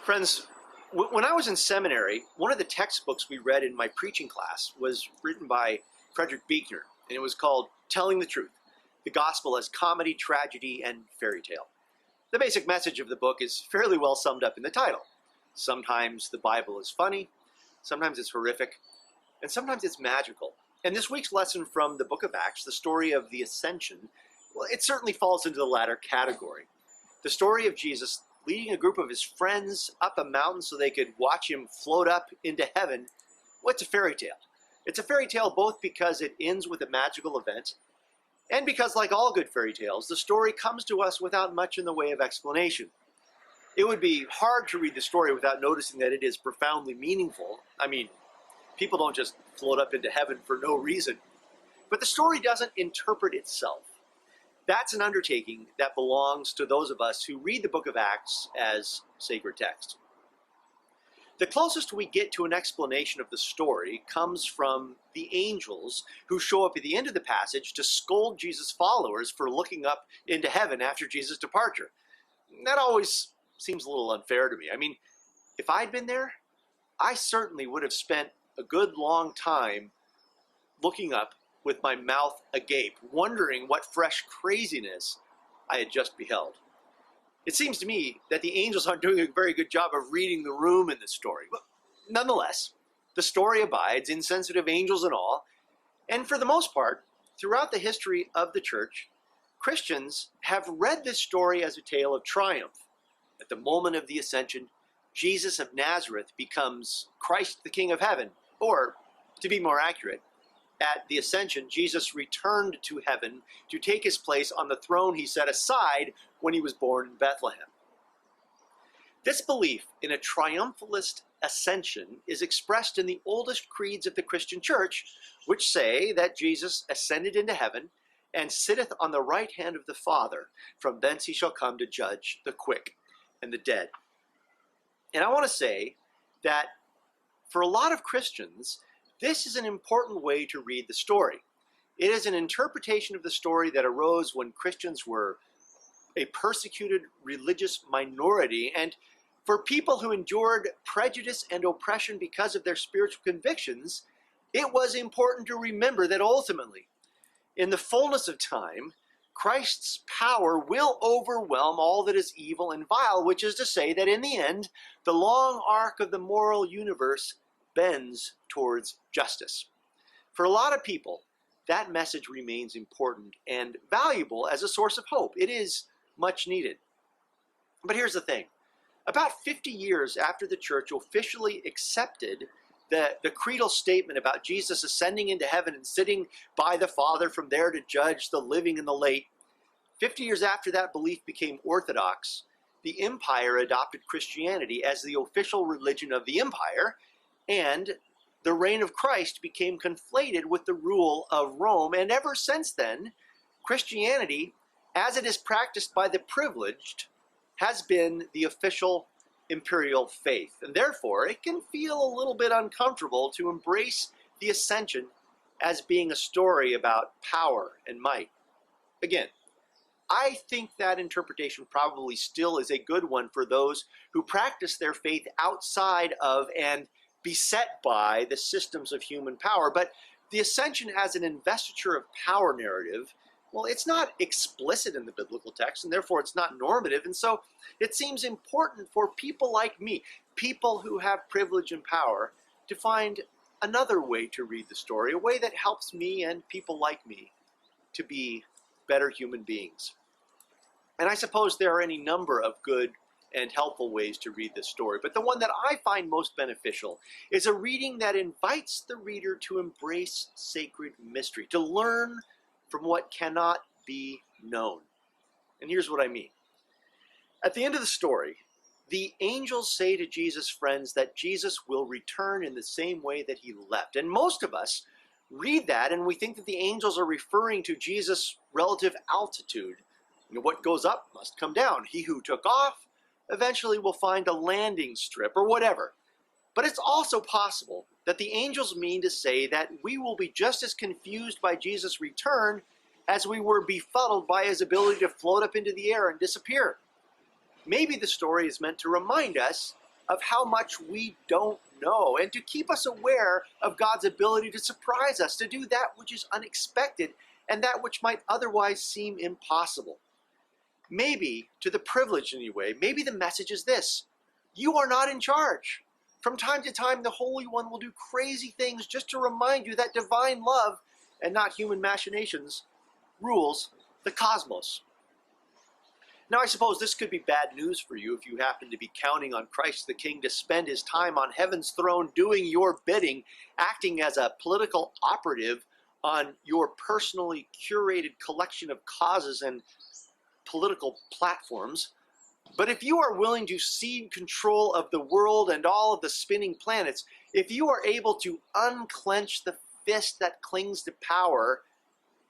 Friends, when I was in seminary, one of the textbooks we read in my preaching class was written by Frederick Buechner, and it was called Telling the Truth, the Gospel as Comedy, Tragedy, and Fairy Tale. The basic message of the book is fairly well summed up in the title. Sometimes the Bible is funny, sometimes it's horrific, and sometimes it's magical. And this week's lesson from the book of Acts, the story of the ascension, well, it certainly falls into the latter category. The story of Jesus leading a group of his friends up a mountain so they could watch him float up into heaven, well, it's a fairy tale. It's a fairy tale both because it ends with a magical event, and because, like all good fairy tales, the story comes to us without much in the way of explanation. It would be hard to read the story without noticing that it is profoundly meaningful. I mean, people don't just float up into heaven for no reason. But the story doesn't interpret itself. That's an undertaking that belongs to those of us who read the book of Acts as sacred text. The closest we get to an explanation of the story comes from the angels who show up at the end of the passage to scold Jesus' followers for looking up into heaven after Jesus' departure. That always seems a little unfair to me. I mean, if I'd been there, I certainly would have spent a good long time looking up with my mouth agape, wondering what fresh craziness I had just beheld. It seems to me that the angels aren't doing a very good job of reading the room in this story. But nonetheless, the story abides, insensitive angels and all, and for the most part, throughout the history of the church, Christians have read this story as a tale of triumph. At the moment of the ascension, Jesus of Nazareth becomes Christ the King of Heaven, or, to be more accurate, at the ascension, Jesus returned to heaven to take his place on the throne he set aside when he was born in Bethlehem. This belief in a triumphalist ascension is expressed in the oldest creeds of the Christian church, which say that Jesus ascended into heaven and sitteth on the right hand of the Father. From thence he shall come to judge the quick and the dead. And I want to say that for a lot of Christians, this is an important way to read the story. It is an interpretation of the story that arose when Christians were a persecuted religious minority, and for people who endured prejudice and oppression because of their spiritual convictions, it was important to remember that ultimately, in the fullness of time, Christ's power will overwhelm all that is evil and vile, which is to say that in the end, the long arc of the moral universe bends towards justice. For a lot of people, that message remains important and valuable as a source of hope. It is much needed. But here's the thing. About 50 years after the church officially accepted the creedal statement about Jesus ascending into heaven and sitting by the Father from there to judge the living and the late, 50 years after that belief became orthodox, the empire adopted Christianity as the official religion of the empire, and the reign of Christ became conflated with the rule of Rome. And ever since then, Christianity, as it is practiced by the privileged, has been the official imperial faith. And therefore, it can feel a little bit uncomfortable to embrace the ascension as being a story about power and might. Again, I think that interpretation probably still is a good one for those who practice their faith outside of and beset by the systems of human power. But the ascension as an investiture of power narrative, well, it's not explicit in the biblical text, and therefore it's not normative. And so it seems important for people like me, people who have privilege and power, to find another way to read the story, a way that helps me and people like me to be better human beings. And I suppose there are any number of good and helpful ways to read this story. But the one that I find most beneficial is a reading that invites the reader to embrace sacred mystery, to learn from what cannot be known. And here's what I mean. At the end of the story, the angels say to Jesus' friends that Jesus will return in the same way that he left. And most of us read that and we think that the angels are referring to Jesus' relative altitude. You know, what goes up must come down. He who took off eventually will find a landing strip or whatever. But it's also possible that the angels mean to say that we will be just as confused by Jesus' return as we were befuddled by his ability to float up into the air and disappear. Maybe the story is meant to remind us of how much we don't know, and to keep us aware of God's ability to surprise us, to do that which is unexpected and that which might otherwise seem impossible. Maybe, to the privileged anyway, maybe the message is this: you are not in charge. From time to time, the Holy One will do crazy things just to remind you that divine love, and not human machinations, rules the cosmos. Now, I suppose this could be bad news for you if you happen to be counting on Christ the King to spend his time on heaven's throne doing your bidding, acting as a political operative on your personally curated collection of causes and political platforms. But if you are willing to cede control of the world and all of the spinning planets, if you are able to unclench the fist that clings to power,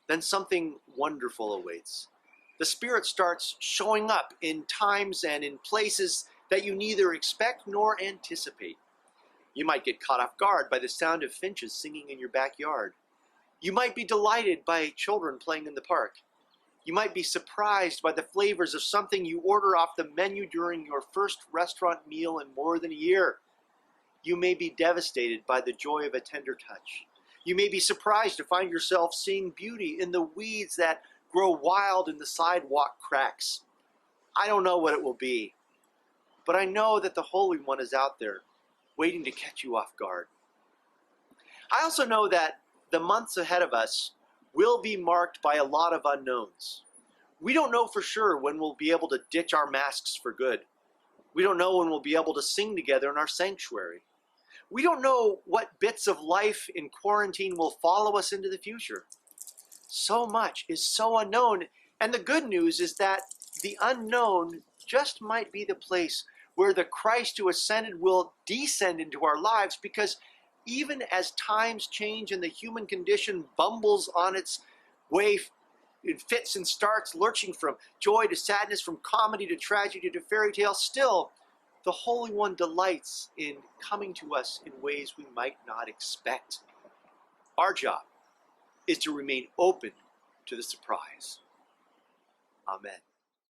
then something wonderful awaits. The Spirit starts showing up in times and in places that you neither expect nor anticipate. You might get caught off guard by the sound of finches singing in your backyard. You might be delighted by children playing in the park. You might be surprised by the flavors of something you order off the menu during your first restaurant meal in more than a year. You may be devastated by the joy of a tender touch. You may be surprised to find yourself seeing beauty in the weeds that grow wild in the sidewalk cracks. I don't know what it will be, but I know that the Holy One is out there waiting to catch you off guard. I also know that the months ahead of us will be marked by a lot of unknowns. We don't know for sure when we'll be able to ditch our masks for good. We don't know when we'll be able to sing together in our sanctuary. We don't know what bits of life in quarantine will follow us into the future. So much is so unknown, and the good news is that the unknown just might be the place where the Christ who ascended will descend into our lives, because even as times change and the human condition bumbles on its way in fits and starts, lurching from joy to sadness, from comedy to tragedy to fairy tale, still the Holy One delights in coming to us in ways we might not expect. Our job is to remain open to the surprise. Amen.